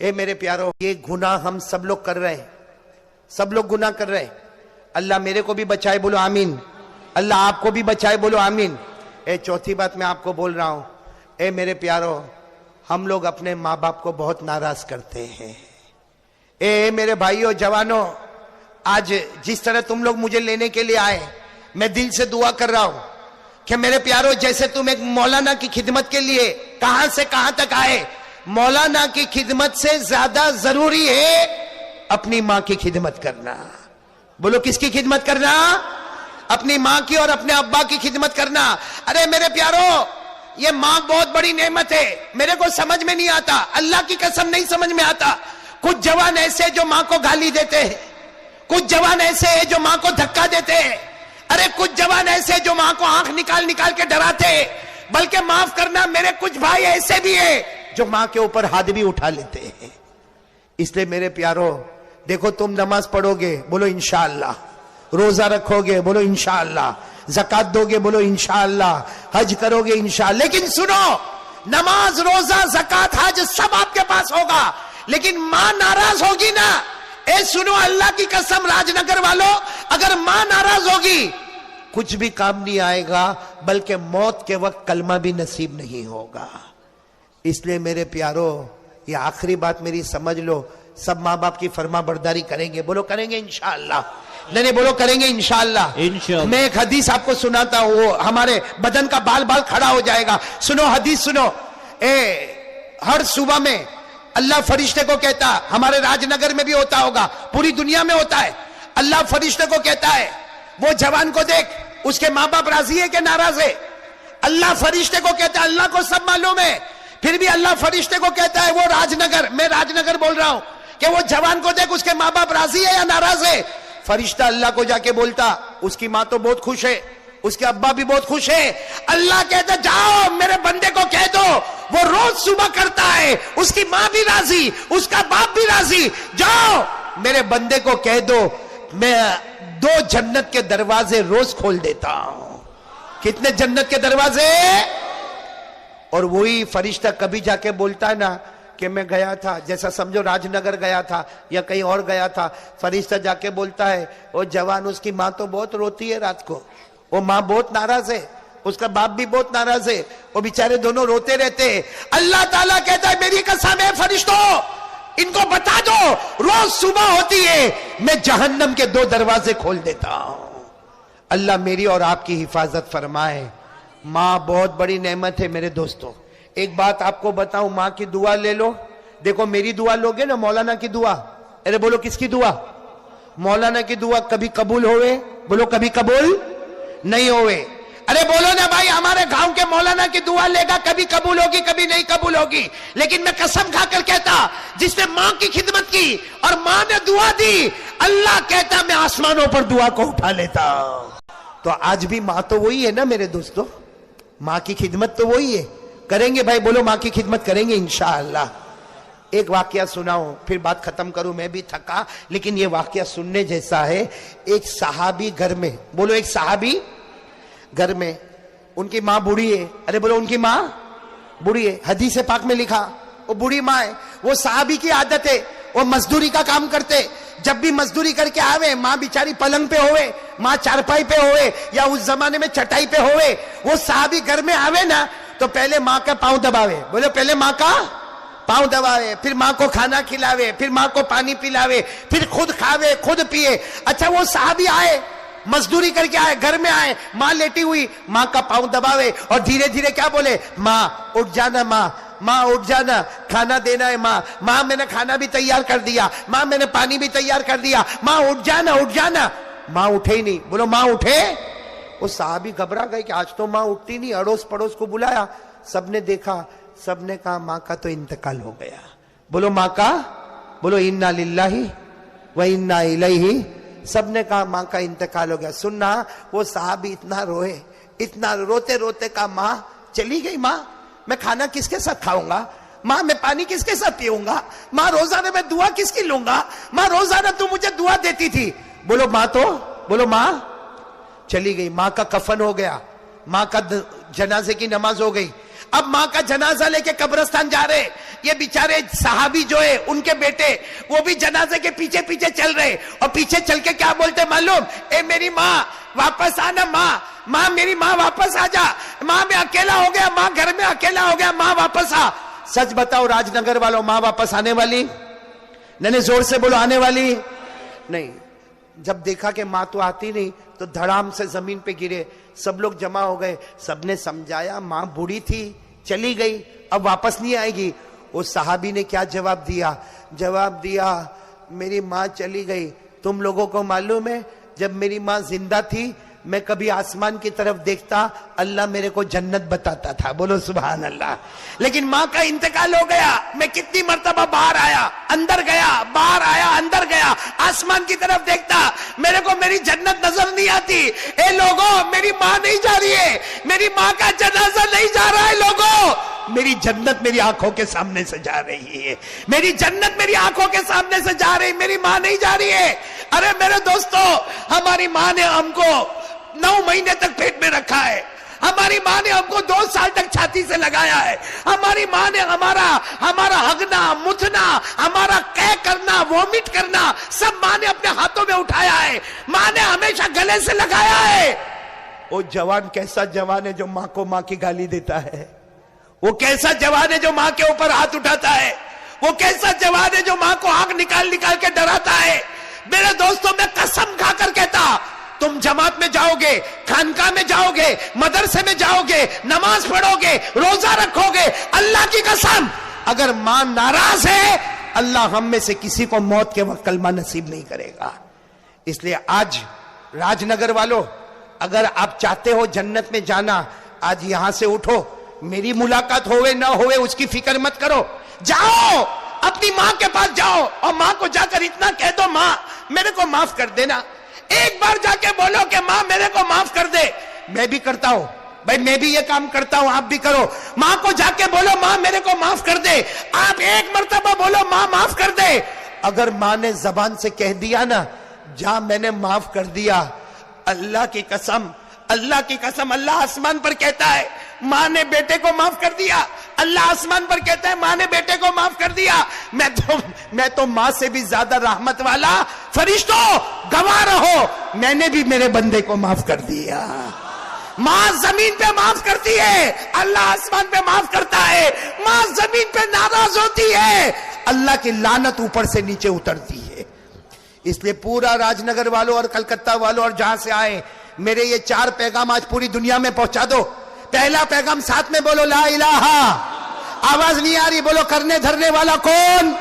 اے میرے پیارو، یہ گناہ ہم سب لوگ کر رہے ہیں، سب لوگ گناہ کر رہے ہیں۔ اللہ میرے کو بھی بچائے، بولو آمین۔ اللہ آپ کو بھی بچائے، بولو آمین۔ اے چوتھی بات میں آپ کو بول رہا ہوں، اے میرے پیارو، ہم لوگ اپنے ماں باپ کو بہت ناراض کرتے ہیں۔ اے میرے بھائیوں جوانوں، آج جس طرح تم لوگ مجھے لینے کے لیے آئے، میں دل سے دعا کر رہا ہوں کہ میرے پیارو، جیسے تم ایک مولانا کی خدمت کے لیے کہاں سے کہاں تک آئے، مولانا کی خدمت سے زیادہ ضروری ہے اپنی ماں کی خدمت کرنا۔ بولو کس کی خدمت کرنا؟ اپنی ماں کی اور اپنے ابا کی خدمت کرنا۔ ارے میرے پیارو، یہ ماں بہت بڑی نعمت ہے، میرے کو سمجھ میں نہیں آتا، اللہ کی قسم نہیں سمجھ میں آتا۔ کچھ جوان ایسے جو ماں کو گالی دیتے ہیں، کچھ جوان ایسے ہیں جو ماں کو دھکا دیتے ہیں، ارے کچھ جوان ایسے جو ماں کو آنکھ نکال نکال کے ڈراتے ہیں، بلکہ معاف کرنا میرے کچھ بھائی ایسے بھی ہیں جو ماں کے اوپر ہاتھ بھی اٹھا لیتے ہیں۔ اس لیے میرے پیارو دیکھو، تم نماز پڑھو گے، بولو انشاءاللہ، روزہ رکھو گے، بولو انشاءاللہ، زکات دو گے، بولو انشاءاللہ، حج کرو گے انشاءاللہ، لیکن سنو، نماز، روزہ، زکات، حج سب آپ کے پاس ہوگا، لیکن ماں ناراض ہوگی نا، اے سنو اللہ کی قسم راج نگر والوں، اگر ماں ناراض ہوگی کچھ بھی کام نہیں آئے گا، بلکہ موت کے وقت کلمہ بھی نصیب نہیں ہوگا۔ اس لیے میرے پیارو، یہ آخری بات میری سمجھ لو، سب ماں باپ کی فرما برداری کریں گے، بولو کریں گے انشاءاللہ، نہیں بولو کریں گے انشاءاللہ۔ میں ایک حدیث آپ کو سناتا ہوں، وہ ہمارے بدن کا بال بال کھڑا ہو جائے گا۔ سنو حدیث سنو، ہر صبح میں اللہ فرشتے کو کہتا، ہمارے راج نگر میں بھی ہوتا ہوگا، پوری دنیا میں ہوتا ہے، اللہ فرشتے کو کہتا ہے، وہ جوان کو دیکھ، اس کے ماں باپ راضی ہے کہ ناراض ہے؟ اللہ فرشتے کو کہتا ہے، اللہ کو سب معلوم ہے، پھر بھی اللہ فرشتے کو کہتا ہے، وہ راج نگر، میں راج نگر بول رہا ہوں، کہ وہ جوان کو دیکھ، اس کے ماں باپ راضی ہے یا ناراض ہے؟ فرشتہ اللہ کو جا کے بولتا، اس کی ماں تو بہت خوش ہے، اس کے ابا بھی بہت خوش ہے۔ اللہ کہتا جاؤ میرے بندے کو کہہ دو، وہ روز صبح کرتا ہے، اس کی ماں بھی راضی، اس کا باپ بھی راضی، جاؤ میرے بندے کو کہہ دو میں 2 جنت کے دروازے روز کھول دیتا ہوں۔ کتنے جنت کے دروازے؟ اور وہی فرشتہ کبھی جا کے بولتا ہے نا کہ میں گیا تھا، جیسا سمجھو راج نگر گیا تھا یا کہیں اور گیا تھا، فرشتہ جا کے بولتا ہے، وہ جوان، اس کی ماں تو بہت روتی ہے رات کو، وہ ماں بہت ناراض ہے، اس کا باپ بھی بہت ناراض ہے، وہ بیچارے دونوں روتے رہتے ہیں۔ اللہ تعالیٰ کہتا ہے میری قسم ہے فرشتوں، ان کو بتا دو روز صبح ہوتی ہے میں جہنم کے 2 دروازے کھول دیتا ہوں۔ اللہ میری اور آپ کی حفاظت فرمائے۔ ماں بہت بڑی نعمت ہے میرے دوستوں۔ ایک بات آپ کو بتاؤں، ماں کی دعا لے لو، دیکھو میری دعا لوگے نا، مولانا کی دعا، ارے بولو کس کی دعا؟ مولانا کی دعا کبھی قبول ہوئے؟ بولو کبھی قبول نہیں ہوئے۔ ارے بولو نا بھائی، ہمارے گاؤں کے مولانا کی دعا لے گا، کبھی قبول ہوگی کبھی نہیں قبول ہوگی، لیکن میں قسم کھا کر کہتا، جس نے ماں کی خدمت کی اور ماں نے دعا دی، اللہ کہتا میں آسمانوں پر دعا کو اٹھا لیتا۔ تو آج بھی ماں تو وہی ہے نا میرے دوستو، ماں کی خدمت تو وہی ہے، کریں گے بھائی، بولو ماں کی خدمت کریں گے انشاءاللہ۔ ایک واقعہ سناؤں پھر بات ختم کروں، میں بھی تھکا لیکن یہ واقعہ سننے جیسا ہے۔ ایک صحابی گھر میں، بولو ایک صحابی گھر میں، ان کی ماں بوڑھی ہے، ارے بولو ان کی ماں بوڑھی ہے، حدیث پاک میں لکھا وہ بوڑھی ماں ہے، وہ صحابی کی عادت ہے، وہ مزدوری کا کام کرتے، جب بھی مزدوری کر کے آوے، ماں بیچاری پلنگ پہ ہوئے، ماں چارپائی پہ ہوئے، یا اس زمانے میں چٹائی پہ ہوئے، وہ صحابی گھر میں آوے نا تو پہلے ماں کا پاؤں دباوے، بولے پہلے ماں کا پاؤں دباوے، پھر ماں کو کھانا کھلاوے، پھر ماں کو پانی پلاوے، پھر خود کھاوے خود پیے۔ اچھا وہ صحابی آئے، مزدوری کر کے آئے، گھر میں آئے، ماں لیٹی ہوئی، ماں کا پاؤں دباوے اور دھیرے دھیرے کیا بولے، ماں اٹھ جانا، ماں اٹھ جانا، کھانا دینا ہے، ماں میں نے کھانا بھی تیار کر دیا، ماں میں نے پانی بھی تیار کر دیا، ماں اٹھ جانا اٹھ جانا۔ ماں اٹھے ہی نہیں، بولو ماں اٹھے۔ وہ صحابی گھبرا گئے کہ آج تو ماں اٹھتی نہیں، اڑوس پڑوس کو بلایا، سب نے دیکھا، سب نے کہا ماں کا تو انتقال ہو گیا۔ بولو ماں کا، بولو انا للہ و انا الیہ، سب نے کہا ماں کا انتقال ہو گیا۔ سننا، وہ صحابی اتنا روئے، اتنا روتے روتے کہا ماں چلی گئی، ماں میں کھانا کس کے ساتھ کھاؤں گا، ماں میں پانی کس کے ساتھ پیوں گا، ماں روزانہ میں دعا کس کی لوں گا، ماں روزانہ تو مجھے دعا دیتی تھی۔ بولو ماں تو، بولو ماں چلی گئی۔ ماں کا کفن ہو گیا، ماں کا جنازے کی نماز ہو گئی۔ اب ماں کا جنازہ لے کے قبرستان جا رہے, یہ بیچارے صحابی جو ہے ان کے بیٹے وہ بھی جنازے کے پیچھے پیچھے چل رہے, اور پیچھے چل کے کیا بولتے معلوم, اے میری ماں واپس آنا, ماں میری ماں واپس آ جا, ماں میں اکیلا ہو گیا, ماں گھر میں اکیلا ہو گیا, ماں واپس آ. سچ بتاؤ راج نگر والوں, ماں واپس آنے والی نہیں؟ زور سے بولو, آنے والی نہیں. جب دیکھا کہ ماں تو آتی نہیں تو دھڑام سے زمین پہ گرے, سب لوگ جمع ہو گئے, سب نے سمجھایا ماں بوڑھی تھی چلی گئی اب واپس نہیں آئے گی. اس صحابی نے کیا جواب دیا؟ جواب دیا میری ماں چلی گئی, تم لوگوں کو معلوم ہے جب میری ماں زندہ تھی میں کبھی آسمان کی طرف دیکھتا اللہ میرے کو جنت بتاتا تھا, بولو سبحان اللہ. لیکن ماں کا انتقال ہو گیا, میں کتنی مرتبہ باہر آیا اندر گیا, باہر آیا اندر گیا, آسمان کی طرف دیکھتا میرے کو میری جنت نظر نہیں آتی. اے لوگوں میری ماں نہیں جا رہی ہے, میری ماں کا جنازہ نہیں جا رہا ہے لوگوں, میری جنت میری آنکھوں کے سامنے سے جا رہی ہے, میری جنت میری آنکھوں کے سامنے سے جا رہی, میری ماں نہیں جا رہی ہے. ارے میرے دوستو, ہماری ماں نے ہم کو 9 مہینے تک پیٹ میں رکھا ہے, ہماری ماں نے ہم کو 2 سال تک چھاتی سے لگایا ہے, ہماری ماں نے ہمارا ہگنا متنا, ہمارا قے کرنا وومٹ کرنا سب ماں نے اپنے ہاتھوں میں اٹھایا ہے, ماں نے ہمیشہ گلے سے لگایا ہے. وہ جوان کیسا جوان ہے جو ماں کو ماں کی گالی دیتا ہے, وہ کیسا جوان ہے جو ماں کے اوپر ہاتھ اٹھاتا ہے, وہ کیسا جوان ہے جو ماں کو آنکھ نکال نکال کے ڈراتا ہے. میرے دوستوں میں قسم کھا کر کہتا, تم جماعت میں جاؤ گے, خانقاہ میں جاؤ گے, مدرسے میں جاؤ گے, نماز پڑھو گے, روزہ رکھو گے, اللہ کی قسم اگر ماں ناراض ہے اللہ ہم میں سے کسی کو موت کے وقت کلمہ نصیب نہیں کرے گا. اس لیے آج راج نگر والوں اگر آپ چاہتے ہو جنت میں جانا, آج یہاں سے اٹھو, میری ملاقات ہوئے نہ ہوئے اس کی فکر مت کرو, جاؤ اپنی ماں کے پاس جاؤ اور ماں کو جا کر اتنا کہہ دو ماں میرے کو معاف کر دینا. ایک بار جا کے بولو کہ ماں میرے کو معاف کر دے. میں بھی کرتا ہوں بھائی, میں بھی یہ کام کرتا ہوں, آپ بھی کرو. ماں کو جا کے بولو ماں میرے کو معاف کر دے. آپ ایک مرتبہ بولو ماں معاف کر دے. اگر ماں نے زبان سے کہہ دیا نا جا میں نے معاف کر دیا, اللہ کی قسم اللہ آسمان پر کہتا ہے ماں نے بیٹے کو معاف کر دیا, اللہ آسمان پر کہتا ہے ماں نے بیٹے کو معاف کر دیا. میں تو ماں سے بھی زیادہ رحمت والا, فرشتوں گواہ رہو میں نے بھی میرے بندے کو معاف کر دیا. ماں زمین پہ معاف کرتی ہے, اللہ آسمان پہ معاف کرتا ہے. ماں زمین پہ ناراض ہوتی ہے, اللہ کی لعنت اوپر سے نیچے اترتی ہے. اس لیے پورا راج نگر والوں اور کلکتہ والوں اور جہاں سے آئے, میرے یہ 4 پیغام آج پوری دنیا میں پہنچا دو. پہلا پیغام ساتھ میں بولو لا الہ, آواز نہیں آ رہی, بولو کرنے دھرنے والا کون؟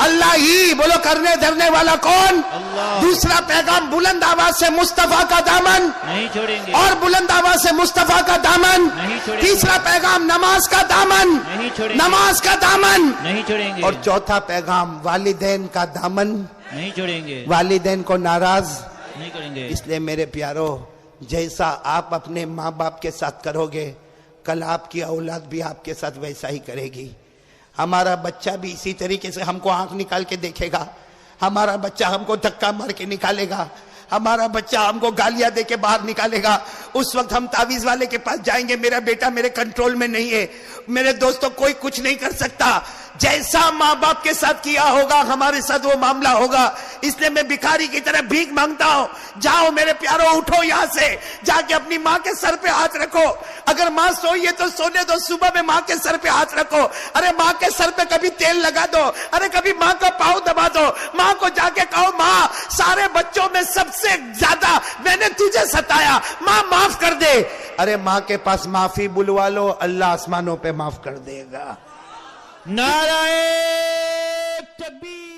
اللہ ہی, بولو کرنے دھرنے والا کون؟ اللہ. دوسرا پیغام بلند آواز سے مصطفیٰ کا دامن نہیں چھوڑیں گے, اور بلند آواز سے مصطفیٰ کا دامن نہیں چھوڑیں گے. تیسرا پیغام نماز کا دامن نہیں چھوڑیں گے, نماز کا دامن نہیں چھوڑیں گے. اور چوتھا پیغام والدین کا دامن نہیں چھوڑیں گے, والدین کو ناراض نہیں کریں گے. اس لیے میرے پیارو, جیسا آپ اپنے ماں باپ کے ساتھ کرو گے کل آپ کی اولاد بھی آپ کے ساتھ ویسا ہی کرے گی. ہمارا بچہ بھی اسی طریقے سے ہم کو آنکھ نکال کے دیکھے گا, ہمارا بچہ ہم کو دھکا مار کے نکالے گا, ہمارا بچہ ہم کو گالیاں دے کے باہر نکالے گا. اس وقت ہم تعویذ والے کے پاس جائیں گے, میرا بیٹا میرے کنٹرول میں نہیں ہے. میرے دوستوں کوئی کچھ نہیں کر سکتا, جیسا ماں باپ کے ساتھ کیا ہوگا ہمارے ساتھ وہ معاملہ ہوگا. اس لیے میں بھکاری کی طرح بھیک مانگتا ہوں, جاؤ میرے پیارو اٹھو یہاں سے, جا کے اپنی ماں کے سر پہ ہاتھ رکھو. اگر ماں سوئی ہے تو سونے دو, صبح میں ماں کے سر پہ ہاتھ رکھو. ارے ماں کے سر پہ کبھی تیل لگا دو, ارے کبھی ماں کا پاؤں دبا دو. ماں کو جا کے کہو ماں سارے بچوں میں سب سے زیادہ میں نے تجھے ستایا, ماں معاف کر دے. ارے ماں کے پاس معافی بلوا لو, اللہ آسمانوں پہ معاف کر دے گا. نعرہ تکبیر.